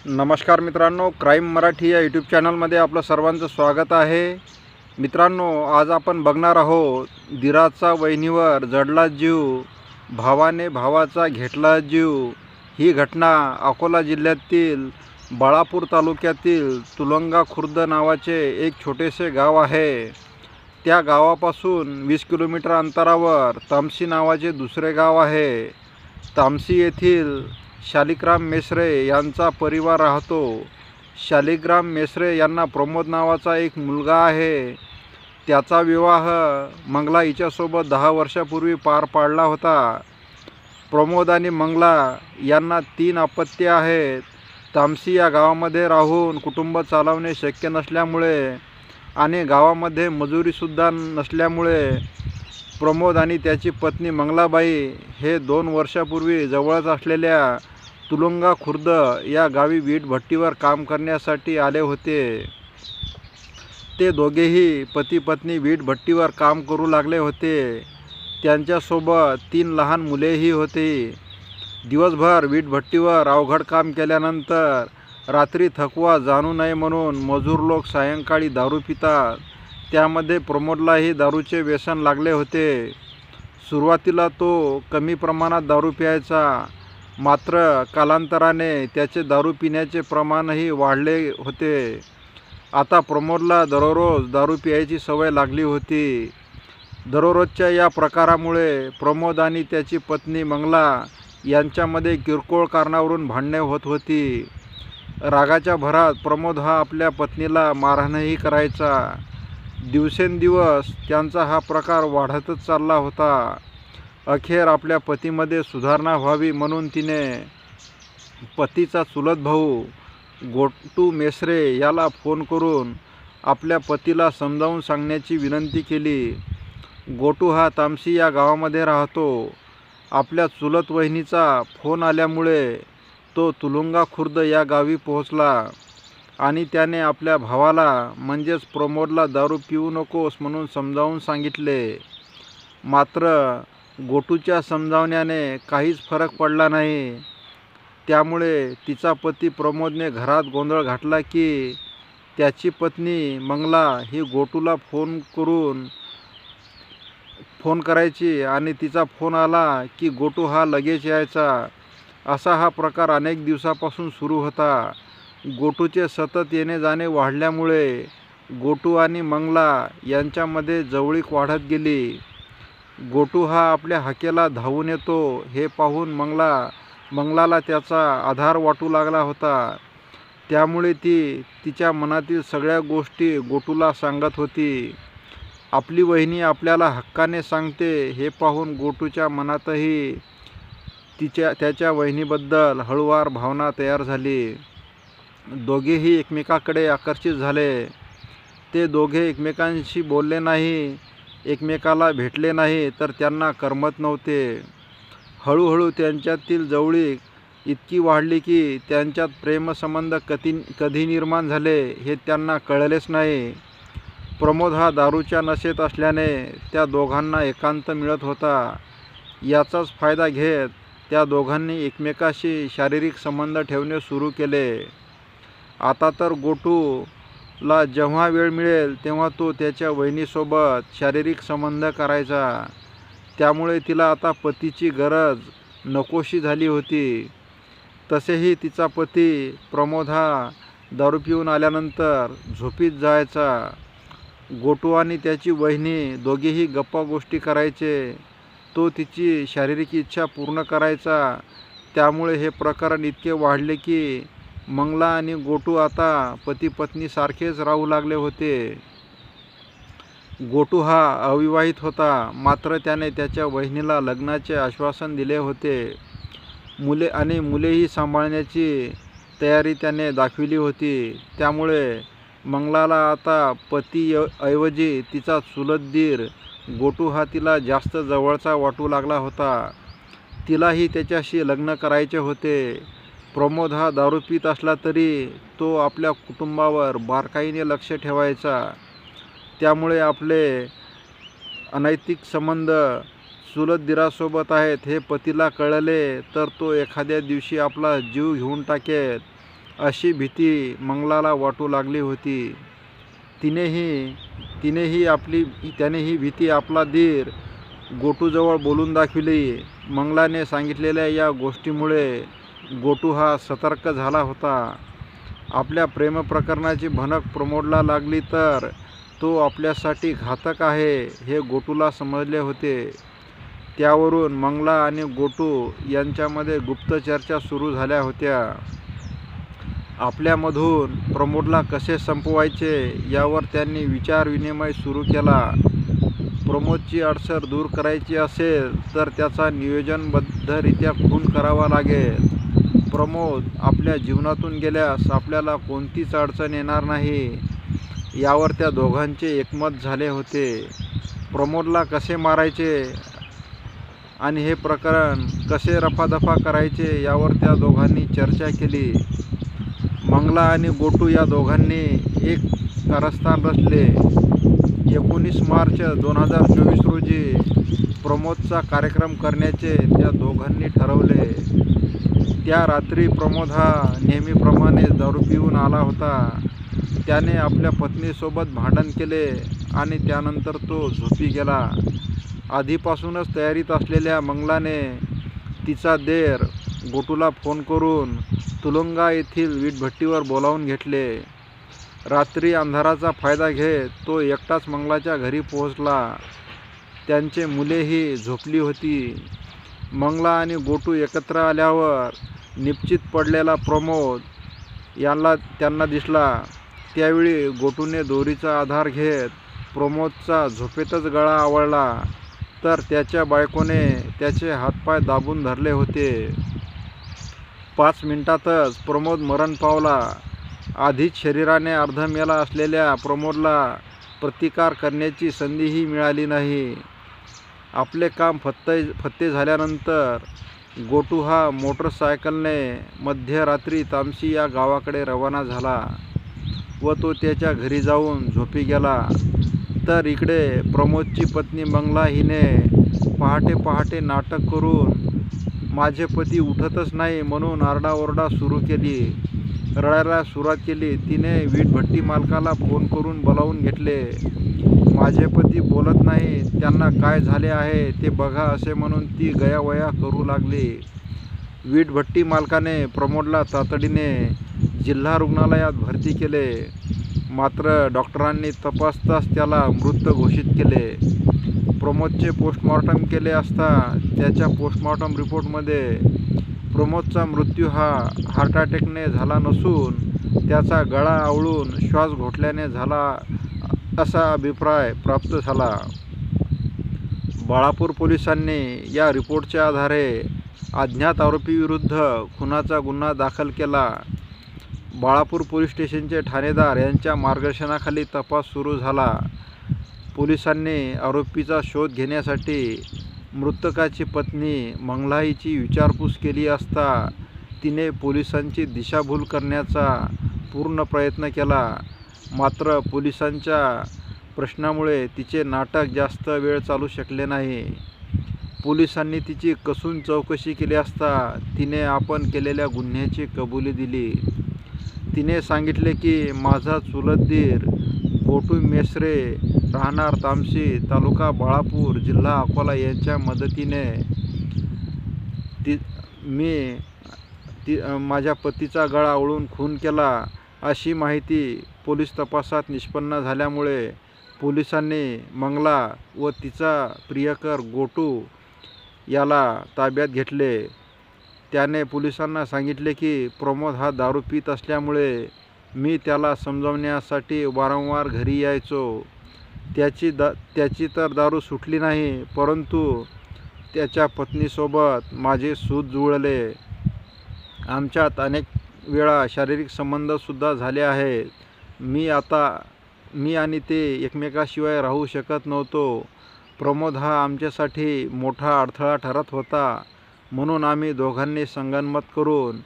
नमस्कार मित्रांनो, क्राईम मराठी या यूट्यूब चॅनलमध्ये आपलं सर्वांचं स्वागत आहे. मित्रांनो, आज आपण बघणार आहोत दिराचा वहिनीवर जडला जीव, भावाने भावाचा घेतला जीव. ही घटना अकोला जिल्ह्यातील बाळापूर तालुक्यातील तुलंगा खुर्द नावाचे एक छोटेसे गाव आहे. त्या गावापासून 20 किलोमीटर अंतरावर तामसी नावाचे दुसरे गाव आहे. तामसी येथील शालिग्राम मेसरे यांचा परिवार राहतो. शालिग्राम मेसरे यांना प्रमोद नावाचा एक मुलगा आहे. त्याचा विवाह मंगला हिच्यासोबत 10 वर्षापूर्वी पार पाडला होता. प्रमोद आणि मंगला यांना 3 अपत्ये आहेत. तामसी या गावामध्ये राहून कुटुंब चालवणे शक्य नसल्यामुळे आणि गावामध्ये मजुरीसुद्धा नसल्यामुळे प्रमोद आणि त्याची पत्नी मंगलाबाई हे 2 वर्षापूर्वी जवळच असलेल्या तुलंगा खुर्द या गावी वीट भट्टीवर काम करण्यासाठी आले होते. ते दोघेही पती पत्नी वीट भट्टीवर काम करू लागले होते. त्यांच्यासोबत 3 लहान मुलेही होती. दिवसभर वीट भट्टीवर अवघड काम केल्यानंतर रात्री थकवा जाणू नये म्हणून मजूर लोक सायंकाळी दारू पितात. त्यामध्ये प्रमोदलाही दारूचे व्यसन लागले होते. सुरुवातीला तो कमी प्रमाणात दारू प्यायचा, मात्र कालांतराने त्याचे दारू पिण्याचे प्रमाणही वाढले होते. आता प्रमोदला दररोज दारू प्यायची सवय लागली होती. दररोजच्या या प्रकारामुळे प्रमोद आणि त्याची पत्नी मंगला यांच्यामध्ये किरकोळ कारणावरून भांडणे होत होती. रागाच्या भरात प्रमोद हा आपल्या पत्नीला मारहाणही करायचा. दिवसेंदिवस त्यांचा हा प्रकार वाढतच चालला होता. अखेर आपल्या पतीमध्ये सुधारणा व्हावी म्हणून तिने पतीचा चुलत भाऊ गोटू मेसरे याला फोन करून आपल्या पतीला समजावून सांगण्याची विनंती केली. गोटू हा तामसी या गावामध्ये राहतो. आपल्या चुलत वहिनीचा फोन आल्यामुळे तो तुलंगा खुर्द या गावी पोहोचला आणि त्याने आपल्या भावाला म्हणजेच प्रमोदला दारू पिऊ नकोस म्हणून समजावून सांगितले. मात्र गोटूच्या समजावण्याने काहीच फरक पडला नाही. त्यामुळे तिचा पती प्रमोदने घरात गोंधळ घातला की त्याची पत्नी मंगला ही गोटूला फोन करायची आणि तिचा फोन आला की गोटू हा लगेच यायचा. असा हा प्रकार अनेक दिवसापासून सुरू होता. गोटूचे सतत येणे जाणे वाढल्यामुळे गोटू आणि मंगला यांच्यामध्ये जवळीक वाढत गेली. गोटू हा आपल्या हाकेला धावून येतो हे पाहून मंगलाला त्याचा आधार वाटू लागला होता. त्यामुळे ती तिच्या मनातील सगळ्या गोष्टी गोटूला सांगत होती. आपली वहिनी आपल्याला हक्काने सांगते हे पाहून गोटूच्या मनातही त्याच्या वहिनीबद्दल हळूवार भावना तयार झाली. दोघेही एकमेकाकडे आकर्षित झाले. ते दोघे एकमेकांशी बोलले नाही, एकमेकाला भेटले नाही तर त्यांना करमत नव्हते. हळूहळू त्यांच्यातील जवळीक इतकी वाढली की त्यांच्यात प्रेमसंबंध कधी निर्माण झाले हे त्यांना कळलेच नाही. प्रमोद हा दारूच्या नशेत असल्याने त्या दोघांना एकांत मिळत होता. याचाच फायदा घेत त्या दोघांनी एकमेकाशी शारीरिक संबंध ठेवणे सुरू केले. आता तर गोटूला जेव्हा वेळ मिळेल तेव्हा तो त्याच्या वहिनीसोबत शारीरिक संबंध करायचा. त्यामुळे तिला आता पतीची गरज नकोशी झाली होती. तसेही तिचा पती प्रमोद हा दारू पिऊन आल्यानंतर झोपीत जायचा. गोटू आणि त्याची वहिनी दोघेही गप्पा गोष्टी करायचे. तो तिची शारीरिक इच्छा पूर्ण करायचा. त्यामुळे हे प्रकरण इतके वाढले की मंगला आणि गोटू आता पती पत्नीसारखेच राहू लागले होते. गोटू हा अविवाहित होता, मात्र त्याने त्याच्या वहिनीला लग्नाचे आश्वासन दिले होते. मुलेही सांभाळण्याची तयारी त्याने दाखविली होती. त्यामुळे मंगलाला आता पतीऐवजी तिचा चुलत दीर गोटू हा तिला जास्त जवळचा वाटू लागला होता. तिलाही त्याच्याशी लग्न करायचे होते. प्रमोद हा दारू पित असला तरी तो आपल्या कुटुंबावर बारकाईने लक्ष ठेवायचा. त्यामुळे आपले अनैतिक संबंध चुलत दीरासोबत आहेत हे पतीला कळले तर तो एखाद्या दिवशी आपला जीव घेऊन टाकेल अशी भीती मंगलाला वाटू लागली होती. त्याने ही भीती आपला धीर गोटूजवळ बोलून दाखविली. मंगलाने सांगितलेल्या या गोष्टीमुळे गोटू हा सतर्क झाला होता. आपल्या प्रेमप्रकरणाची भनक प्रमोदला लागली तर तो आपल्यासाठी घातक आहे हे गोटूला समजले होते. त्यावरून मंगला आणि गोटू यांच्यामध्ये गुप्त चर्चा सुरू झाल्या होत्या. आपल्यामधून प्रमोदला कसे संपवायचे यावर त्यांनी विचारविनिमय सुरू केला. प्रमोदची अडसर दूर करायची असेल तर त्याचा नियोजनबद्धरित्या खून करावा लागेल. प्रमोद आपल्या जीवनातून गेल्यास आपल्याला कोणतीच अडचण येणार नाही यावर त्या दोघांचे एकमत झाले होते. प्रमोदला कसे मारायचे आणि हे प्रकरण कसे रफादफा करायचे यावर त्या दोघांनी चर्चा केली. मंगला आणि गोटू या दोघांनी एक कारस्थान रचले. 19 मार्च 2024 रोजी प्रमोदचा कार्यक्रम करण्याचे त्या दोघांनी ठरवले. त्या रात्री प्रमोद हा नेहमीप्रमाणे दारू पिऊन आला होता. त्याने आपल्या पत्नीसोबत भांडण केले आणि त्यानंतर तो झोपी गेला. आधीपासूनच तयारीत असलेल्या मंगलाने तिचा देर गोटूला फोन करून तुलुंगा येथील वीटभट्टीवर बोलावून घेतले. रात्री अंधाराचा फायदा घेत तो एकटाच मंगलाच्या घरी पोहोचला. त्यांची मुलेही झोपली होती. मंगला आणि गोटू एकत्र आल्यावर निपचित पडलेला प्रमोद त्यांना दिसला. त्यावेळी गोटूने दोरीचा आधार घेत प्रमोदचा झोपेतच गळा आवळला तर त्याच्या बायकोने त्याचे हातपाय दाबून धरले होते. 5 मिनिटातच प्रमोद मरण पावला. आधीच शरीराने अर्धमेला असलेल्या प्रमोदला प्रतिकार करण्याची संधीही मिळाली नाही. आपले काम फत्ते झाल्यानंतर गोटू हा मोटरसायकलने मध्यरात्री तामसी या गावाकडे रवाना झाला व तो त्याच्या घरी जाऊन झोपी गेला. तर इकडे प्रमोदची पत्नी मंगला हिने पहाटे नाटक करून माझे पती उठतच नाही म्हणून आरडाओरडा सुरू केली. रडायला सुरुवात केली. तिने वीटभट्टी मालकाला फोन करून बोलावून घेतले. माझे पती बोलत नाही, त्यांना काय झाले आहे ते बघा असे म्हणून ती गयावया करू लागली. वीटभट्टी मालकाने प्रमोदला तातडीने जिल्हा रुग्णालयात भरती केले. मात्र डॉक्टरांनी तपासताच त्याला मृत घोषित केले. प्रमोदचे पोस्टमॉर्टम केले असता त्याच्या पोस्टमॉर्टम रिपोर्टमध्ये प्रमोदचा मृत्यू हा हार्ट अटॅकने झाला नसून त्याचा गळा आवळून श्वास घोटल्याने झाला असा अभिप्राय प्राप्त झाला. बाळापूर पोलिसांनी या रिपोर्टच्या आधारे अज्ञात आरोपीविरुद्ध खुनाचा गुन्हा दाखल केला. बाळापूर पोलीस स्टेशनचे ठाणेदार यांच्या मार्गदर्शनाखाली तपास सुरू झाला. पोलिसांनी आरोपीचा शोध घेण्यासाठी मृतकाची पत्नी मंगला हिची विचारपूस केली असता तिने पोलिसांची दिशाभूल करण्याचा पूर्ण प्रयत्न केला. मात्र पोलिसांच्या प्रश्नामुळे तिचे नाटक जास्त वेळ चालू शकले नाही. पोलिसांनी तिची कसून चौकशी केली असता तिने आपण केलेल्या गुन्ह्याची कबुली दिली. तिने सांगितले की माझा चुलत दीर गोटू मेसरे राहणार तामसी, तालुका बाळापूर, जिल्हा अकोला यांच्या मदतीने माझ्या पतीचा गळा आवळून खून केला अशी माहिती पोलीस तपासात निष्पन्न झाल्यामुळे पोलिसांनी मंगला व तिचा प्रियकर गोटू याला ताब्यात घेतले. त्याने पोलिसांना सांगितले की प्रमोद हा दारू पीत असल्यामुळे मी त्याला समजावण्यासाठी वारंवार घरी यायचो. त्याची तर दारू सुटली नाही, परंतु त्याच्या पत्नीसोबत माझे सूत जुळले. आमच्यात अनेक वेळा शारीरिक संबंधसुद्धा झाले आहेत. मी आणि ते एकमेकाशिवाय राहू शकत नव्हतो. प्रमोद हा आमच्यासाठी मोठा अडथळा ठरत होता, म्हणून आम्ही दोघांनी संगनमत करून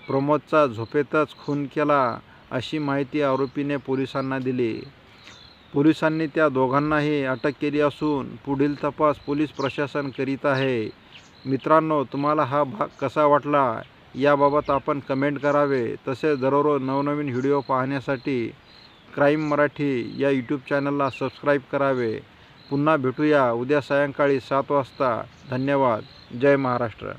प्रमोदचा झोपेतच खून केला अशी माहिती आरोपीने पोलिसांना दिली. पोलिसांनी त्या दोघांनाही अटक केली असून पुढील तपास पोलीस प्रशासन करीत आहे. मित्रांनो, तुम्हाला हा भाग कसा वाटला याबाबत आपण कमेंट करावे। तसेच दररोज नवनवीन व्हिडिओ पाहण्यासाठी क्राईम मराठी या यूट्यूब चॅनलला सबस्क्राईब करावे। पुन्हा भेटूया उद्या सायंकाळी 7 वाजता। धन्यवाद। जय महाराष्ट्र।